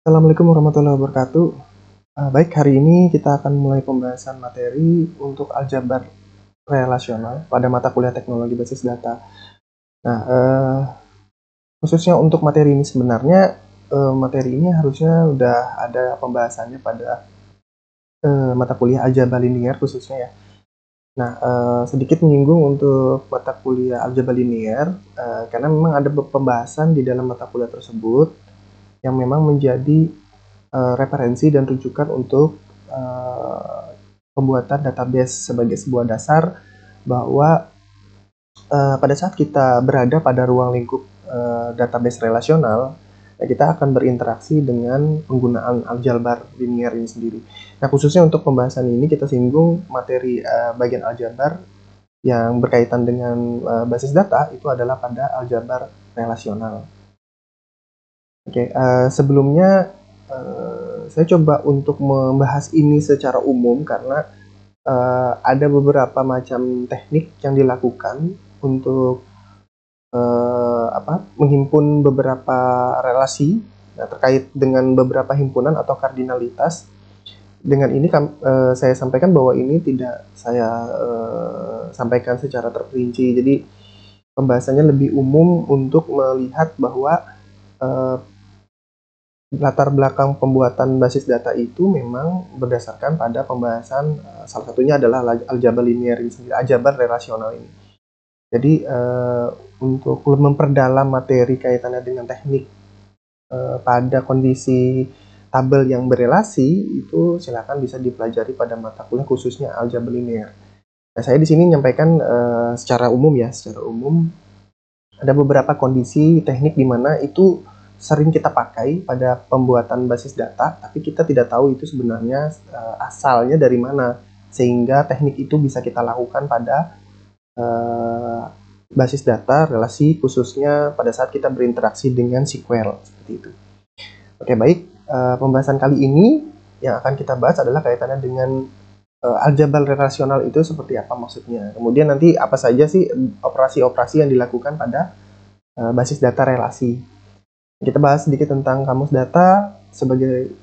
Assalamualaikum warahmatullahi wabarakatuh. Baik, hari ini kita akan mulai pembahasan materi untuk aljabar relasional pada mata kuliah teknologi basis data. Nah, khususnya untuk materi ini sebenarnya, materi ini harusnya udah ada pembahasannya pada mata kuliah aljabar linier khususnya ya. Nah, sedikit menyinggung untuk mata kuliah aljabar linier, karena memang ada pembahasan di dalam mata kuliah tersebut yang memang menjadi referensi dan rujukan untuk pembuatan database sebagai sebuah dasar bahwa pada saat kita berada pada ruang lingkup database relasional, kita akan berinteraksi dengan penggunaan aljabar linier ini sendiri. Nah, khususnya untuk pembahasan ini kita singgung materi bagian aljabar yang berkaitan dengan basis data itu adalah pada aljabar relasional. Oke, sebelumnya saya coba untuk membahas ini secara umum karena ada beberapa macam teknik yang dilakukan untuk menghimpun beberapa relasi terkait dengan beberapa himpunan atau kardinalitas. Dengan ini saya sampaikan bahwa ini tidak saya sampaikan secara terperinci. Jadi pembahasannya lebih umum untuk melihat bahwa latar belakang pembuatan basis data itu memang berdasarkan pada pembahasan salah satunya adalah aljabar linier ini sendiri, aljabar relasional ini. Jadi untuk memperdalam materi kaitannya dengan teknik pada kondisi tabel yang berelasi itu silakan bisa dipelajari pada mata kuliah khususnya aljabar linier. Nah, saya di sini menyampaikan secara umum ya, secara umum ada beberapa kondisi teknik di mana itu sering kita pakai pada pembuatan basis data, tapi kita tidak tahu itu sebenarnya asalnya dari mana, sehingga teknik itu bisa kita lakukan pada basis data relasi khususnya pada saat kita berinteraksi dengan SQL seperti itu. Oke, baik, pembahasan kali ini yang akan kita bahas adalah kaitannya dengan aljabar relasional itu seperti apa maksudnya. Kemudian nanti apa saja sih operasi-operasi yang dilakukan pada basis data relasi. Kita bahas sedikit tentang kamus data sebagai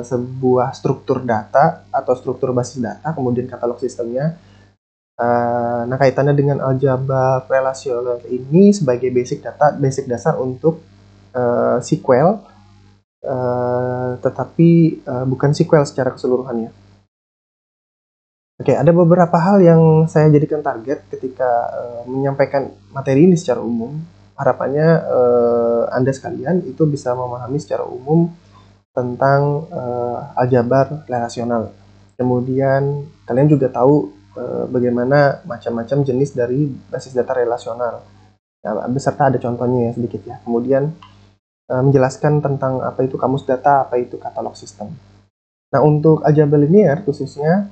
sebuah struktur data atau struktur basis data, kemudian katalog sistemnya. Nah, kaitannya dengan aljabar relasional ini sebagai basic dasar untuk SQL, tetapi bukan SQL secara keseluruhannya. Oke, ada beberapa hal yang saya jadikan target ketika menyampaikan materi ini secara umum. Harapannya Anda sekalian itu bisa memahami secara umum tentang aljabar relasional. Kemudian kalian juga tahu bagaimana macam-macam jenis dari basis data relasional. Nah, beserta ada contohnya ya sedikit ya. Kemudian menjelaskan tentang apa itu kamus data, apa itu katalog sistem. Nah, untuk aljabar linier khususnya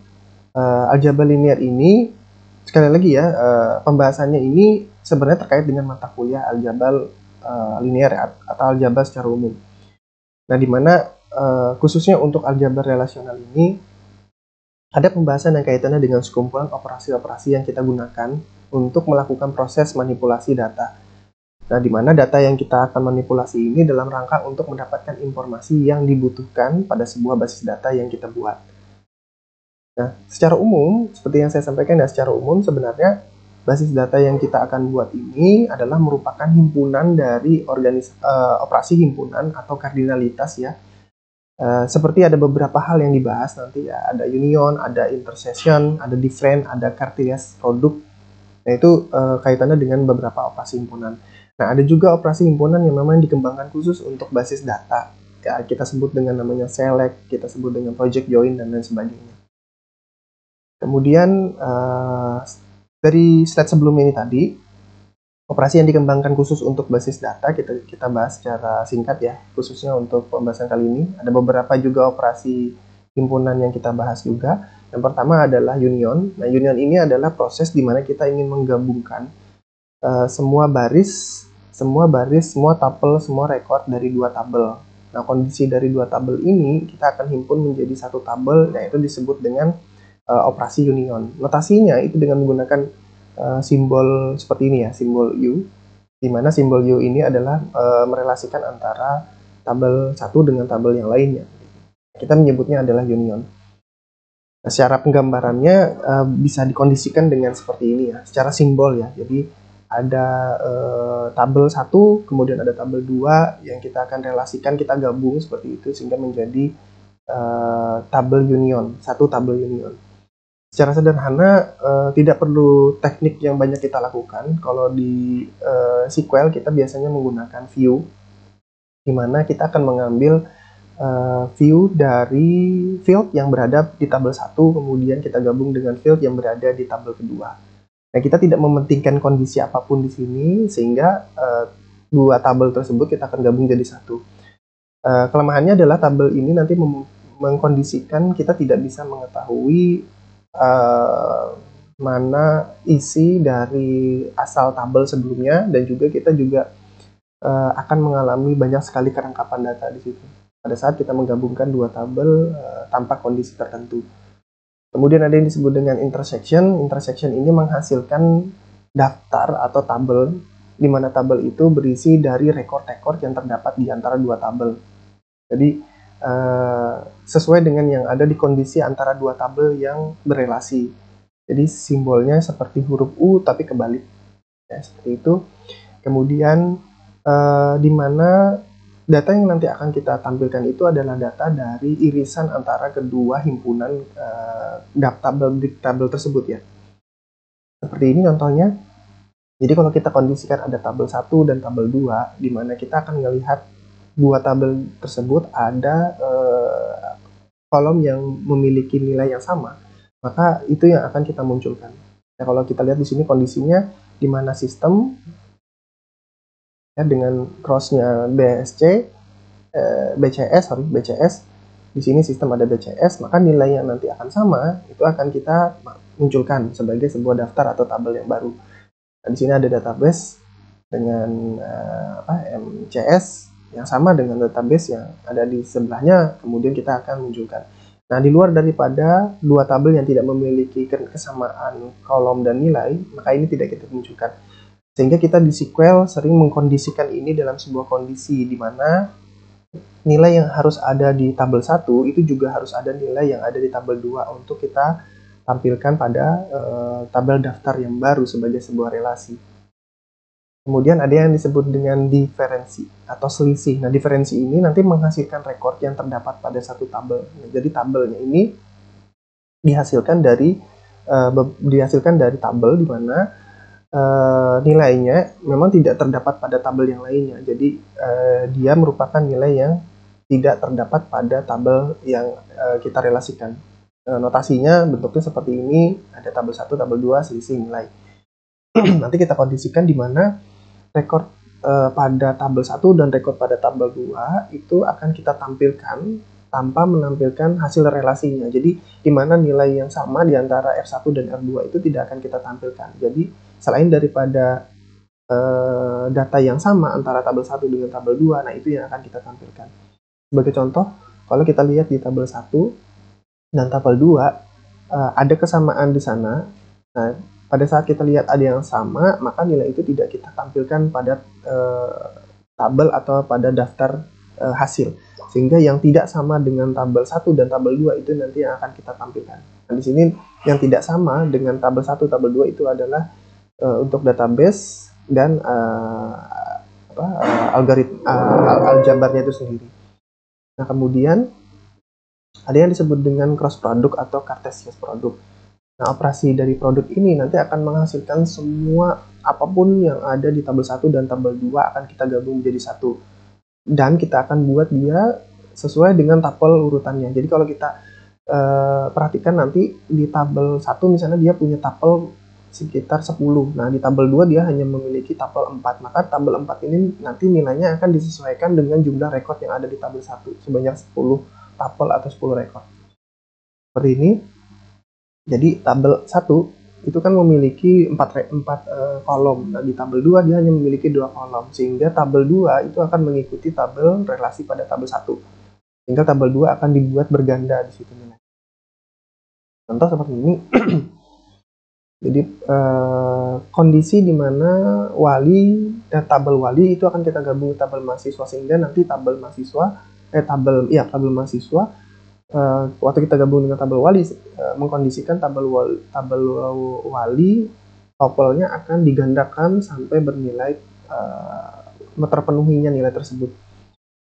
aljabar linier ini sekali lagi ya, pembahasannya ini sebenarnya terkait dengan mata kuliah aljabar linier atau aljabar secara umum. Nah, di mana khususnya untuk aljabar relasional ini ada pembahasan yang kaitannya dengan sekumpulan operasi-operasi yang kita gunakan untuk melakukan proses manipulasi data. Nah, di mana data yang kita akan manipulasi ini dalam rangka untuk mendapatkan informasi yang dibutuhkan pada sebuah basis data yang kita buat. Nah, secara umum, seperti yang saya sampaikan ya, secara umum sebenarnya basis data yang kita akan buat ini adalah merupakan himpunan dari operasi himpunan atau kardinalitas ya. Seperti ada beberapa hal yang dibahas nanti ya, ada union, ada intersection, ada different, ada Cartesian product. Nah, itu kaitannya dengan beberapa operasi himpunan. Nah, ada juga operasi himpunan yang memang dikembangkan khusus untuk basis data. Ya, kita sebut dengan namanya select, kita sebut dengan project join, dan lain sebagainya. Kemudian dari slide sebelumnya ini tadi, operasi yang dikembangkan khusus untuk basis data kita bahas secara singkat ya, khususnya untuk pembahasan kali ini. Ada beberapa juga operasi himpunan yang kita bahas juga. Yang pertama adalah union. Nah, union ini adalah proses di mana kita ingin menggabungkan semua baris, semua tabel, semua record dari dua tabel. Nah, kondisi dari dua tabel ini kita akan himpun menjadi satu tabel, yaitu disebut dengan operasi union. Notasinya itu dengan menggunakan simbol seperti ini ya, simbol U, di mana simbol U ini adalah merelasikan antara tabel satu dengan tabel yang lainnya. Kita menyebutnya adalah union. Nah, secara penggambarannya bisa dikondisikan dengan seperti ini ya, secara simbol ya. Jadi ada tabel 1, kemudian ada tabel 2 yang kita akan relasikan, kita gabung seperti itu sehingga menjadi tabel union, satu tabel union. Secara sederhana tidak perlu teknik yang banyak kita lakukan. Kalau di SQL kita biasanya menggunakan view, di mana kita akan mengambil view dari field yang berada di tabel 1, kemudian kita gabung dengan field yang berada di tabel kedua. Nah, kita tidak mementingkan kondisi apapun di sini, sehingga dua tabel tersebut kita akan gabung jadi satu. Kelemahannya adalah tabel ini nanti mengkondisikan kita tidak bisa mengetahui mana isi dari asal tabel sebelumnya, dan juga kita juga akan mengalami banyak sekali kerangkapan data di situ pada saat kita menggabungkan dua tabel tanpa kondisi tertentu. Kemudian ada yang disebut dengan intersection. Intersection ini menghasilkan daftar atau tabel, di mana tabel itu berisi dari rekor-rekor yang terdapat di antara dua tabel. Jadi sesuai dengan yang ada di kondisi antara dua tabel yang berelasi. Jadi simbolnya seperti huruf U tapi kebalik, ya, seperti itu. Kemudian di mana data yang nanti akan kita tampilkan itu adalah data dari irisan antara kedua himpunan tabel tersebut ya. Seperti ini contohnya. Jadi kalau kita kondisikan ada tabel 1 dan tabel 2, di mana kita akan melihat dua tabel tersebut ada kolom yang memiliki nilai yang sama, maka itu yang akan kita munculkan. Nah, kalau kita lihat di sini kondisinya, di mana sistem ya, dengan crossnya BCS, di sini sistem ada BCS, maka nilai yang nanti akan sama itu akan kita munculkan sebagai sebuah daftar atau tabel yang baru. Nah, di sini ada database dengan MCS yang sama dengan database yang ada di sebelahnya, kemudian kita akan munculkan. Nah, di luar daripada dua tabel yang tidak memiliki kesamaan kolom dan nilai, maka ini tidak kita munculkan. Sehingga kita di SQL sering mengkondisikan ini dalam sebuah kondisi di mana nilai yang harus ada di tabel 1 itu juga harus ada nilai yang ada di tabel 2 untuk kita tampilkan pada tabel daftar yang baru sebagai sebuah relasi. Kemudian ada yang disebut dengan diferensi atau selisih. Nah, diferensi ini nanti menghasilkan rekor yang terdapat pada satu tabel. Nah, jadi tabelnya ini dihasilkan dari tabel di mana nilainya memang tidak terdapat pada tabel yang lainnya. Jadi dia merupakan nilai yang tidak terdapat pada tabel yang kita relasikan. Notasinya bentuknya seperti ini, ada tabel 1, tabel 2, selisih nilai. Nanti kita kondisikan di mana rekor pada tabel 1 dan rekor pada tabel 2 itu akan kita tampilkan tanpa menampilkan hasil relasinya. Jadi di mana nilai yang sama di antara R1 dan R2 itu tidak akan kita tampilkan. Jadi selain daripada data yang sama antara tabel 1 dengan tabel 2, nah itu yang akan kita tampilkan. Sebagai contoh, kalau kita lihat di tabel 1 dan tabel 2, ada kesamaan di sana. Nah, pada saat kita lihat ada yang sama, maka nilai itu tidak kita tampilkan pada tabel atau pada daftar hasil. Sehingga yang tidak sama dengan tabel 1 dan tabel 2 itu nanti yang akan kita tampilkan. Nah, di sini yang tidak sama dengan tabel 1, tabel 2 itu adalah untuk database dan aljabarnya itu sendiri. Nah, kemudian ada yang disebut dengan cross product atau Cartesian product. Nah, operasi dari produk ini nanti akan menghasilkan semua apapun yang ada di tabel 1 dan tabel 2 akan kita gabung menjadi satu. Dan kita akan buat dia sesuai dengan tabel urutannya. Jadi kalau kita perhatikan nanti di tabel 1 misalnya dia punya tabel sekitar 10. Nah, di tabel 2 dia hanya memiliki tabel 4. Maka tabel 4 ini nanti nilainya akan disesuaikan dengan jumlah rekor yang ada di tabel 1 sebanyak 10 tabel atau 10 rekor. Seperti ini. Jadi tabel 1 itu kan memiliki 4 kolom. Nah, di tabel 2 dia hanya memiliki 2 kolom. Sehingga tabel 2 itu akan mengikuti tabel relasi pada tabel 1. Sehingga tabel 2 akan dibuat berganda di situ nilai. Contoh seperti ini. Jadi kondisi di mana Wali tabel wali itu akan kita gabung tabel mahasiswa, sehingga nanti tabel mahasiswa tabel mahasiswa waktu kita gabung dengan tabel wali mengkondisikan tabel wali topelnya akan digandakan sampai bernilai terpenuhinya nilai tersebut.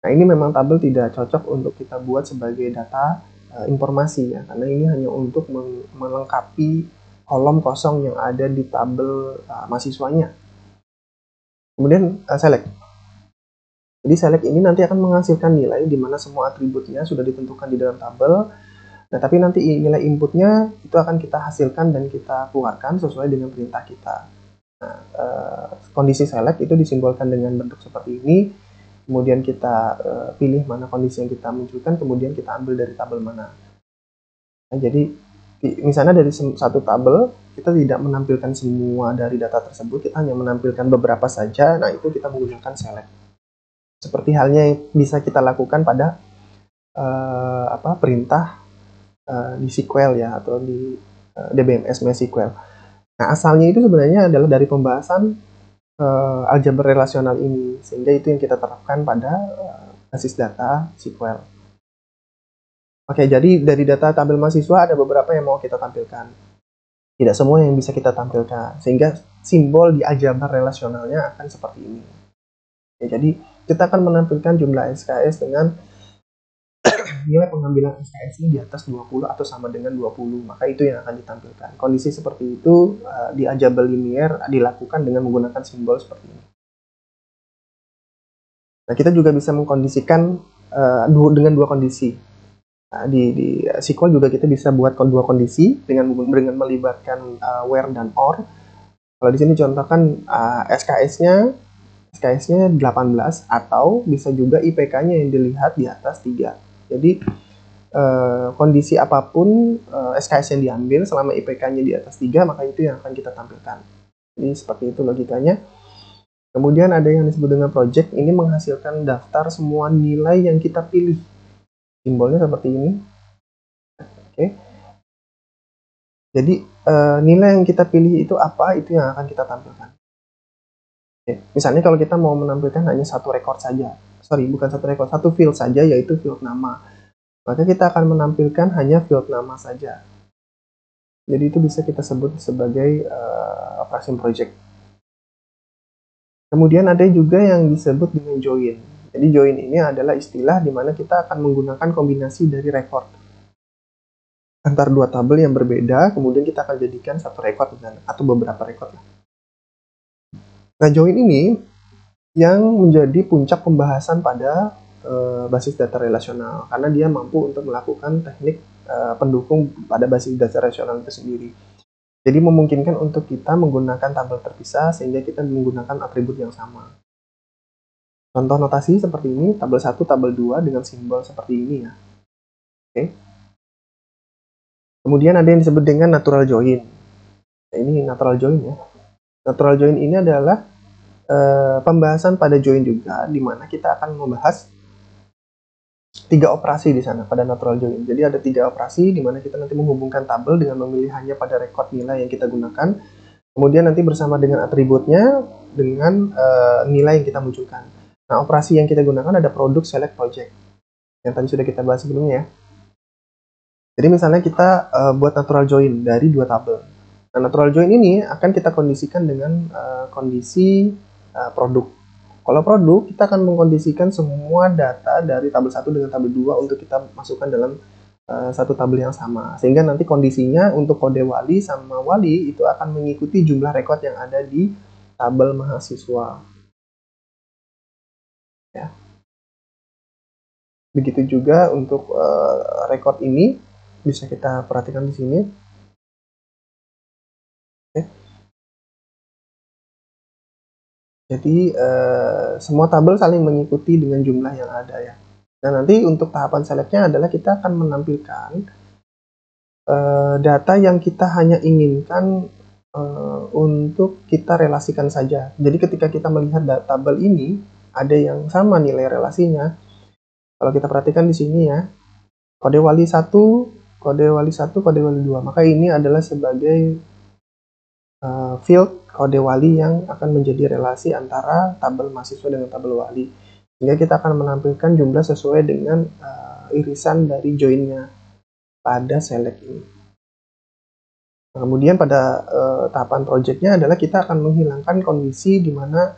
Nah, ini memang tabel tidak cocok untuk kita buat sebagai data informasi ya, karena ini hanya untuk melengkapi kolom kosong yang ada di tabel mahasiswanya. Kemudian select. Jadi select ini nanti akan menghasilkan nilai di mana semua atributnya sudah ditentukan di dalam tabel. Nah, tapi nanti nilai inputnya itu akan kita hasilkan dan kita keluarkan sesuai dengan perintah kita. Nah, kondisi select itu disimbolkan dengan bentuk seperti ini. Kemudian kita pilih mana kondisi yang kita munculkan, kemudian kita ambil dari tabel mana. Nah, jadi misalnya dari satu tabel kita tidak menampilkan semua dari data tersebut, kita hanya menampilkan beberapa saja. Nah, itu kita menggunakan select. Seperti halnya yang bisa kita lakukan pada perintah di SQL ya, atau di DBMS MySQL. Nah, asalnya itu sebenarnya adalah dari pembahasan aljabar relasional ini, sehingga itu yang kita terapkan pada basis data SQL. Oke, jadi dari data tabel mahasiswa ada beberapa yang mau kita tampilkan. Tidak semua yang bisa kita tampilkan, sehingga simbol di aljabar relasionalnya akan seperti ini. Oke, jadi kita akan menampilkan jumlah SKS dengan nilai pengambilan SKS ini di atas 20 atau sama dengan 20, maka itu yang akan ditampilkan. Kondisi seperti itu di aljabar linier dilakukan dengan menggunakan simbol seperti ini. Nah, kita juga bisa mengkondisikan dengan dua kondisi. Nah, di SQL juga kita bisa buat dua kondisi dengan melibatkan where dan or. Kalau di sini contohkan SKS-nya 18, atau bisa juga IPK-nya yang dilihat di atas 3. Jadi kondisi apapun SKS yang diambil selama IPK-nya di atas 3, maka itu yang akan kita tampilkan. Jadi seperti itu logikanya. Kemudian ada yang disebut dengan project, ini menghasilkan daftar semua nilai yang kita pilih. Simbolnya seperti ini. Oke. Jadi nilai yang kita pilih itu apa, itu yang akan kita tampilkan. Oke. Misalnya kalau kita mau menampilkan hanya satu rekor saja, satu field saja, yaitu field nama, maka kita akan menampilkan hanya field nama saja. Jadi itu bisa kita sebut sebagai operation project. Kemudian ada juga yang disebut dengan join. Jadi join ini adalah istilah di mana kita akan menggunakan kombinasi dari record antar dua tabel yang berbeda, kemudian kita akan jadikan satu record atau beberapa record. Nah, join ini yang menjadi puncak pembahasan pada basis data relasional, karena dia mampu untuk melakukan teknik pendukung pada basis data relasional itu sendiri. Jadi memungkinkan untuk kita menggunakan tabel terpisah sehingga kita menggunakan atribut yang sama. Contoh notasi seperti ini, tabel 1, tabel 2 dengan simbol seperti ini ya. Oke. Kemudian ada yang disebut dengan natural join. Nah, ini natural join ya. Natural join ini adalah pembahasan pada join juga, di mana kita akan membahas 3 operasi di sana pada natural join. Jadi ada 3 operasi di mana kita nanti menghubungkan tabel dengan memilih hanya pada record nilai yang kita gunakan. Kemudian nanti bersama dengan atributnya dengan nilai yang kita munculkan. Nah, operasi yang kita gunakan ada product, select, project. Yang tadi sudah kita bahas sebelumnya. Jadi misalnya kita buat natural join dari 2 tabel. Nah, natural join ini akan kita kondisikan dengan kondisi produk. Kalau produk, kita akan mengkondisikan semua data dari tabel 1 dengan tabel 2 untuk kita masukkan dalam satu tabel yang sama. Sehingga nanti kondisinya untuk kode wali sama wali itu akan mengikuti jumlah rekod yang ada di tabel mahasiswa. Ya. Begitu juga untuk rekod ini, bisa kita perhatikan di sini. Oke. Jadi semua tabel saling mengikuti dengan jumlah yang ada ya. Nah, nanti untuk tahapan selectnya adalah kita akan menampilkan data yang kita hanya inginkan untuk kita relasikan saja. Jadi ketika kita melihat tabel ini ada yang sama nilai relasinya. Kalau kita perhatikan di sini ya, kode wali 1, kode wali 1, kode wali 2. Maka ini adalah sebagai field kode wali yang akan menjadi relasi antara tabel mahasiswa dengan tabel wali. Sehingga kita akan menampilkan jumlah sesuai dengan irisan dari join-nya pada select ini. Kemudian pada tahapan project-nya adalah kita akan menghilangkan kondisi di mana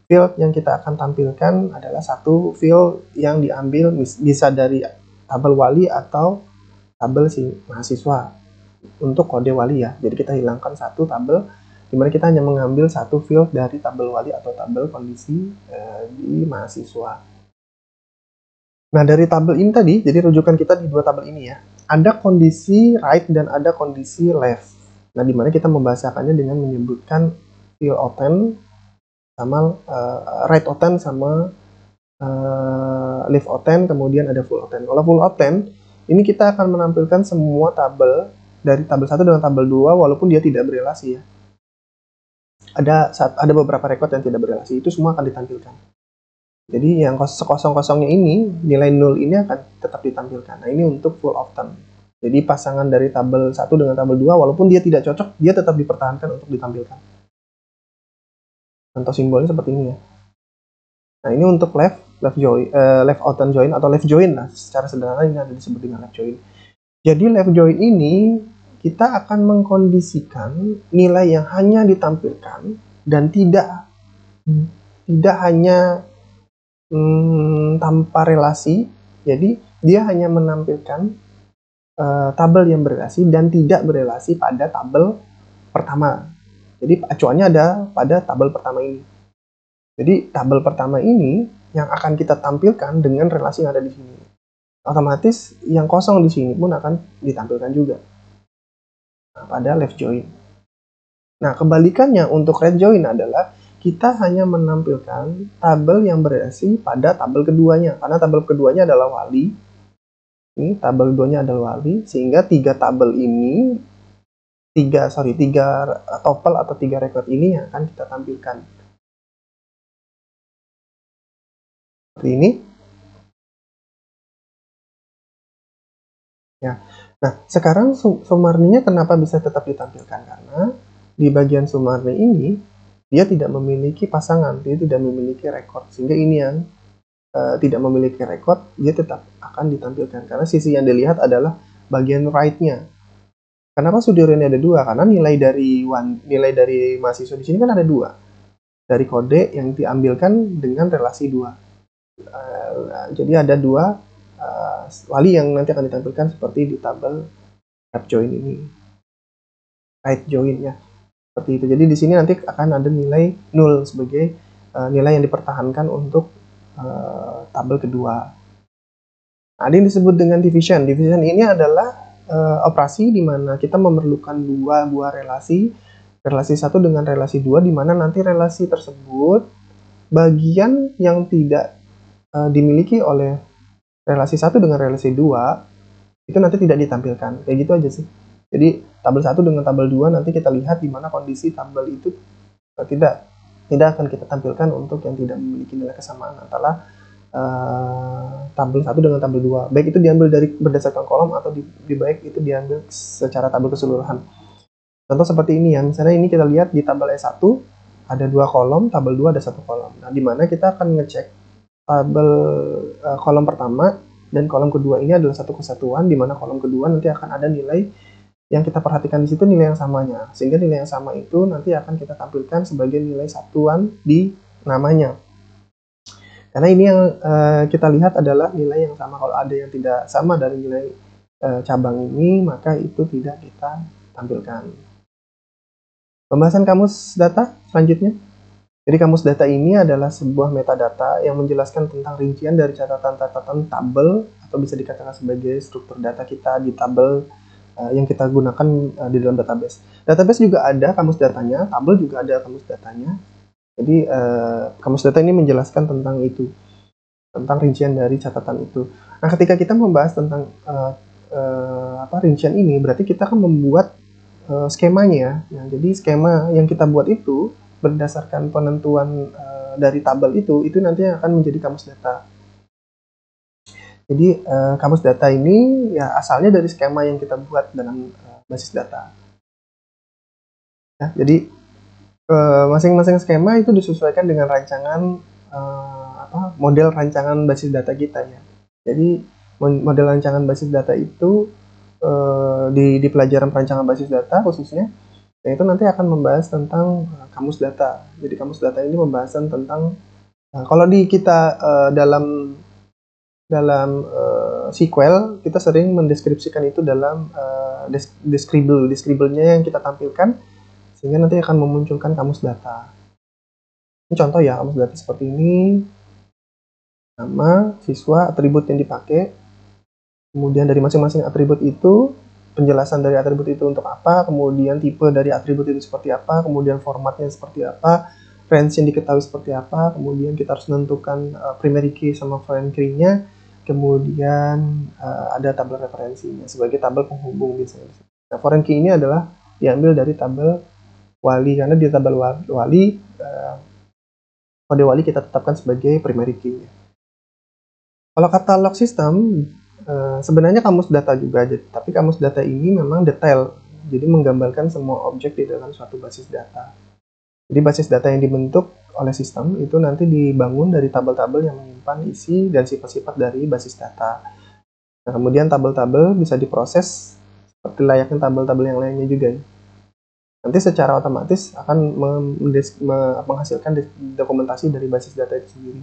field yang kita akan tampilkan adalah satu field yang diambil bisa dari tabel wali atau tabel si mahasiswa untuk kode wali ya. Jadi kita hilangkan satu tabel di mana kita hanya mengambil satu field dari tabel wali atau tabel kondisi di mahasiswa. Nah, dari tabel ini tadi, jadi rujukan kita di dua tabel ini ya. Ada kondisi right dan ada kondisi left. Nah, di mana kita membahasakannya dengan menyebutkan field open sama right open sama left open, kemudian ada full open. Kalau full open, ini kita akan menampilkan semua tabel dari tabel 1 dengan tabel 2 walaupun dia tidak berelasi ya. Ada beberapa record yang tidak berelasi, itu semua akan ditampilkan. Jadi yang kosong-kosongnya ini, nilai 0 ini akan tetap ditampilkan. Nah, ini untuk full open. Jadi pasangan dari tabel 1 dengan tabel 2 walaupun dia tidak cocok, dia tetap dipertahankan untuk ditampilkan. Contoh simbolnya seperti ini ya. Nah, ini untuk left open join atau left join lah. Secara sederhana ini ada disebut dengan left join. Jadi left join ini kita akan mengkondisikan nilai yang hanya ditampilkan dan tidak hanya tanpa relasi. Jadi dia hanya menampilkan tabel yang berelasi dan tidak berelasi pada tabel pertama. Jadi acuannya ada pada tabel pertama ini. Jadi tabel pertama ini yang akan kita tampilkan dengan relasi yang ada di sini. Otomatis yang kosong di sini pun akan ditampilkan juga pada left join. Nah, kebalikannya untuk right join adalah kita hanya menampilkan tabel yang berelasi pada tabel keduanya. Karena tabel keduanya adalah wali. Ini tabel keduanya adalah wali, sehingga tiga tabel ini, tiga topel atau tiga record ini yang akan kita tampilkan. Seperti ini. Ya. Nah, sekarang Sumarninya kenapa bisa tetap ditampilkan? Karena di bagian Sumarni ini dia tidak memiliki pasangan, dia tidak memiliki record, sehingga ini yang tidak memiliki record, dia tetap akan ditampilkan karena sisi yang dilihat adalah bagian right-nya. Kenapa Sudiryo ini ada dua? Karena nilai dari mahasiswa di sini kan ada dua, dari kode yang diambilkan dengan relasi dua. Jadi ada dua wali yang nanti akan ditampilkan seperti di tabel left join ini, right join ya, seperti itu. Jadi di sini nanti akan ada nilai 0 sebagai nilai yang dipertahankan untuk tabel kedua. Nah, ada yang disebut dengan division. Division ini adalah operasi di mana kita memerlukan dua buah relasi 1 dengan relasi 2, di mana nanti relasi tersebut bagian yang tidak dimiliki oleh relasi 1 dengan relasi 2 itu nanti tidak ditampilkan. Kayak gitu aja sih. Jadi tabel 1 dengan tabel 2 nanti kita lihat di mana kondisi tabel itu tidak akan kita tampilkan untuk yang tidak memiliki nilai kesamaan antara tabel 1 dengan tabel 2. Baik itu diambil dari berdasarkan kolom atau baik itu diambil secara tabel keseluruhan. Contoh seperti ini ya. Misalnya ini kita lihat di tabel E1 ada 2 kolom, tabel 2 ada 1 kolom. Nah, di mana kita akan ngecek tabel kolom pertama dan kolom kedua ini adalah satu kesatuan, di mana kolom kedua nanti akan ada nilai yang kita perhatikan di situ nilai yang samanya, sehingga nilai yang sama itu nanti akan kita tampilkan sebagai nilai satuan di namanya. Karena ini yang kita lihat adalah nilai yang sama. Kalau ada yang tidak sama dari nilai cabang ini, maka itu tidak kita tampilkan. Pembahasan kamus data selanjutnya. Jadi kamus data ini adalah sebuah metadata yang menjelaskan tentang rincian dari catatan-catatan tabel atau bisa dikatakan sebagai struktur data kita di tabel yang kita gunakan di dalam database. Database juga ada kamus datanya, tabel juga ada kamus datanya. Jadi kamus data ini menjelaskan tentang itu, tentang rincian dari catatan itu. Nah, ketika kita membahas tentang rincian ini, berarti kita akan membuat skemanya. Nah, jadi skema yang kita buat itu berdasarkan penentuan dari tabel itu nanti akan menjadi kamus data. Jadi kamus data ini ya asalnya dari skema yang kita buat dalam basis data. Ya, jadi Masing-masing skema itu disesuaikan dengan rancangan model rancangan basis data kita ya. Jadi model rancangan basis data itu di pelajaran perancangan basis data khususnya, yaitu nanti akan membahas tentang kamus data. Jadi kamus data ini pembahasan tentang kalau di kita dalam SQL kita sering mendeskripsikan itu dalam describable-nya yang kita tampilkan sehingga nanti akan memunculkan kamus data. Ini contoh ya, kamus data seperti ini, nama, siswa, atribut yang dipakai, kemudian dari masing-masing atribut itu, penjelasan dari atribut itu untuk apa, kemudian tipe dari atribut itu seperti apa, kemudian formatnya seperti apa, range yang diketahui seperti apa, kemudian kita harus menentukan primary key sama foreign key-nya, kemudian ada tabel referensinya sebagai tabel penghubung biasanya. Nah, foreign key ini adalah diambil dari tabel wali, karena di tabel wali kode wali kita tetapkan sebagai primary key-nya. Kalau katalog sistem sebenarnya kamus data juga, tapi kamus data ini memang detail, jadi menggambarkan semua objek di dalam suatu basis data. Jadi basis data yang dibentuk oleh sistem itu nanti dibangun dari tabel-tabel yang menyimpan isi dan sifat-sifat dari basis data. Nah, kemudian tabel-tabel bisa diproses seperti layaknya tabel-tabel yang lainnya juga. Nanti secara otomatis akan menghasilkan dokumentasi dari basis data itu sendiri.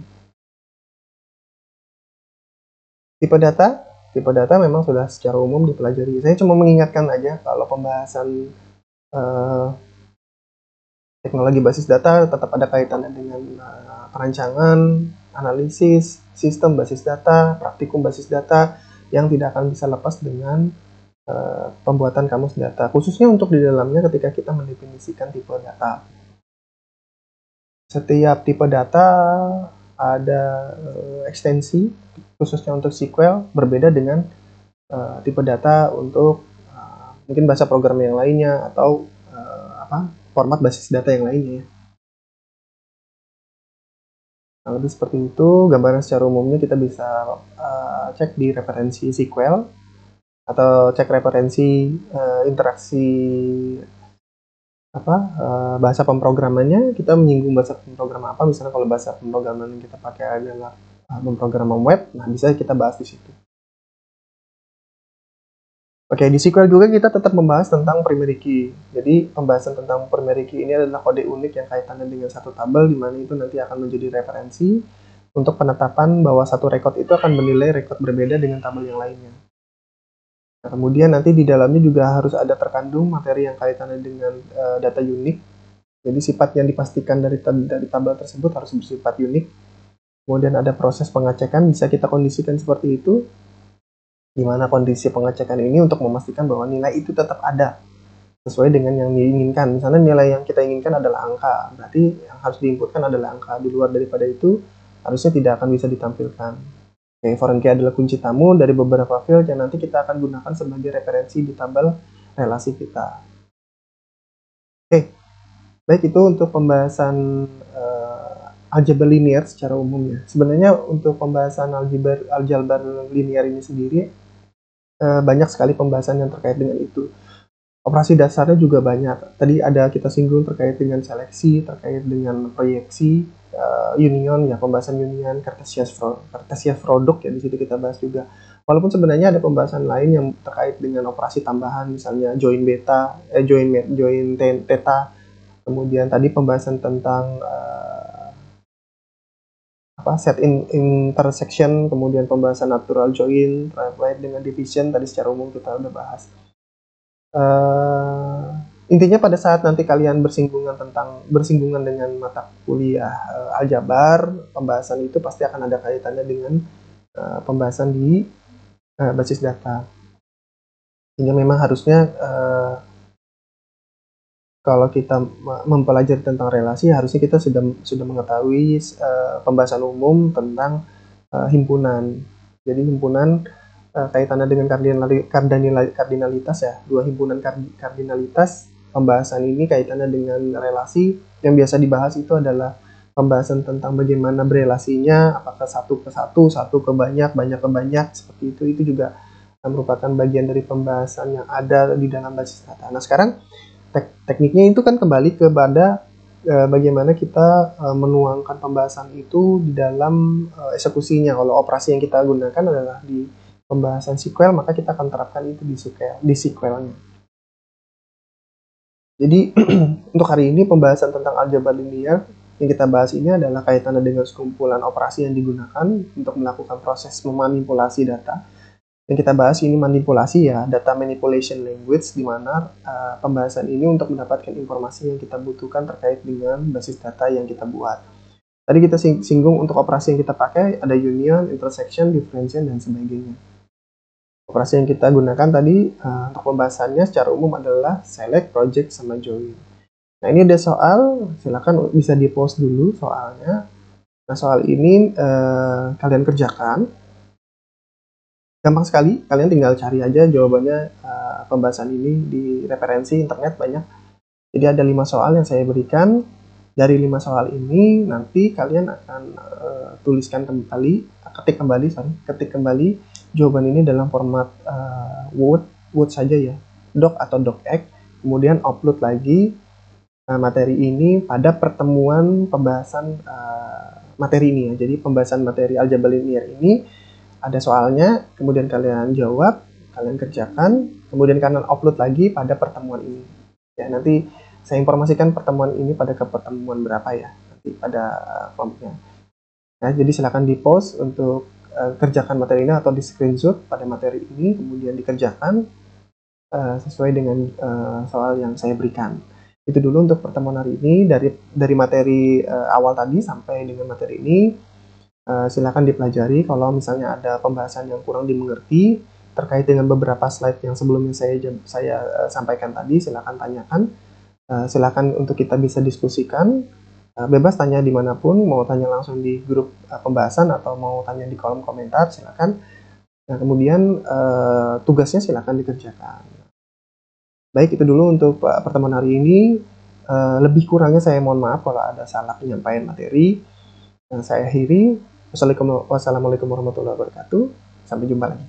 Tipe data memang sudah secara umum dipelajari. Saya cuma mengingatkan aja kalau pembahasan teknologi basis data tetap ada kaitannya dengan perancangan, analisis, sistem basis data, praktikum basis data yang tidak akan bisa lepas dengan pembuatan kamus data, khususnya untuk di dalamnya ketika kita mendefinisikan tipe data. Setiap tipe data ada ekstensi, khususnya untuk SQL, berbeda dengan tipe data untuk mungkin bahasa program yang lainnya atau format basis data yang lainnya. Nah, lebih seperti itu, gambaran secara umumnya kita bisa cek di referensi SQL atau cek referensi interaksi bahasa pemrogramannya. Kita menyinggung bahasa pemrograman apa, misalnya kalau bahasa pemrograman yang kita pakai adalah pemrograman web, nah bisa kita bahas di situ. Oke, di SQL juga kita tetap membahas tentang primary key. Jadi pembahasan tentang primary key ini adalah kode unik yang kaitannya dengan satu tabel, di mana itu nanti akan menjadi referensi untuk penetapan bahwa satu record itu akan menilai record berbeda dengan tabel yang lainnya. Nah, kemudian nanti di dalamnya juga harus ada terkandung materi yang kaitannya dengan data unik. Jadi sifat yang dipastikan dari tabel tersebut harus bersifat unik. Kemudian ada proses pengecekan, bisa kita kondisikan seperti itu, di mana kondisi pengecekan ini untuk memastikan bahwa nilai itu tetap ada sesuai dengan yang diinginkan. Misalnya nilai yang kita inginkan adalah angka, berarti yang harus diinputkan adalah angka. Di luar daripada itu harusnya tidak akan bisa ditampilkan. Oke, foreign key adalah kunci tamu dari beberapa field yang nanti kita akan gunakan sebagai referensi di tabel relasi kita. Oke, baik, itu untuk pembahasan aljabar linear secara umumnya. Sebenarnya untuk pembahasan aljabar linear ini sendiri banyak sekali pembahasan yang terkait dengan itu. Operasi dasarnya juga banyak. Tadi ada kita singgung terkait dengan seleksi, terkait dengan proyeksi, union, ya pembahasan union, Cartesian product ya di situ kita bahas juga. Walaupun sebenarnya ada pembahasan lain yang terkait dengan operasi tambahan, misalnya join beta, join theta. Kemudian tadi pembahasan tentang set intersection, kemudian pembahasan natural join terkait dengan division, tadi secara umum kita udah bahas. Intinya pada saat nanti kalian bersinggungan dengan mata kuliah aljabar, pembahasan itu pasti akan ada kaitannya dengan pembahasan di basis data. Sehingga memang harusnya kalau kita mempelajari tentang relasi, harusnya kita sudah mengetahui pembahasan umum tentang himpunan. Jadi himpunan kaitannya dengan kardinalitas ya, dua himpunan kardinalitas. Pembahasan ini kaitannya dengan relasi. Yang biasa dibahas itu adalah pembahasan tentang bagaimana berelasinya, apakah satu ke satu, satu ke banyak, banyak ke banyak, seperti itu. Itu juga merupakan bagian dari pembahasan yang ada di dalam basis data. Nah sekarang tekniknya itu kan kembali kepada bagaimana kita menuangkan pembahasan itu di dalam eksekusinya. Kalau operasi yang kita gunakan adalah di pembahasan SQL, maka kita akan terapkan itu di SQL-nya. Jadi untuk hari ini pembahasan tentang aljabar linear yang kita bahas ini adalah kaitannya dengan sekumpulan operasi yang digunakan untuk melakukan proses memanipulasi data. Yang kita bahas ini manipulasi ya, data manipulation language, di mana pembahasan ini untuk mendapatkan informasi yang kita butuhkan terkait dengan basis data yang kita buat. Tadi kita singgung untuk operasi yang kita pakai ada union, intersection, differentiation, dan sebagainya. Operasi yang kita gunakan tadi untuk pembahasannya secara umum adalah select, project, sama join. Nah ini ada soal, silakan bisa di post dulu soalnya. Nah soal ini kalian kerjakan. Gampang sekali, kalian tinggal cari aja jawabannya pembahasan ini di referensi internet banyak. Jadi ada 5 soal yang saya berikan. Dari 5 soal ini nanti kalian akan ketik kembali jawaban ini dalam format Word saja ya, doc atau docx, kemudian upload lagi materi ini pada pertemuan pembahasan materi ini ya. Jadi pembahasan materi aljabar linear ini ada soalnya, kemudian kalian jawab, kalian kerjakan, kemudian kalian upload lagi pada pertemuan ini. Ya, nanti saya informasikan pertemuan ini pada pertemuan berapa ya, nanti pada kelompoknya. Nah, jadi silakan di post untuk kerjakan materi ini atau di screenshot pada materi ini, kemudian dikerjakan sesuai dengan soal yang saya berikan. Itu dulu untuk pertemuan hari ini, dari materi awal tadi sampai dengan materi ini. Silakan dipelajari. Kalau misalnya ada pembahasan yang kurang dimengerti terkait dengan beberapa slide yang sebelumnya saya sampaikan tadi, silakan tanyakan. Silakan untuk kita bisa diskusikan. Bebas tanya dimanapun, mau tanya langsung di grup pembahasan atau mau tanya di kolom komentar, silakan. Nah kemudian tugasnya silakan dikerjakan. Baik, itu dulu untuk pertemuan hari ini. Lebih kurangnya saya mohon maaf kalau ada salah penyampaian materi. Yang saya akhiri. Wassalamualaikum warahmatullahi wabarakatuh. Sampai jumpa lagi.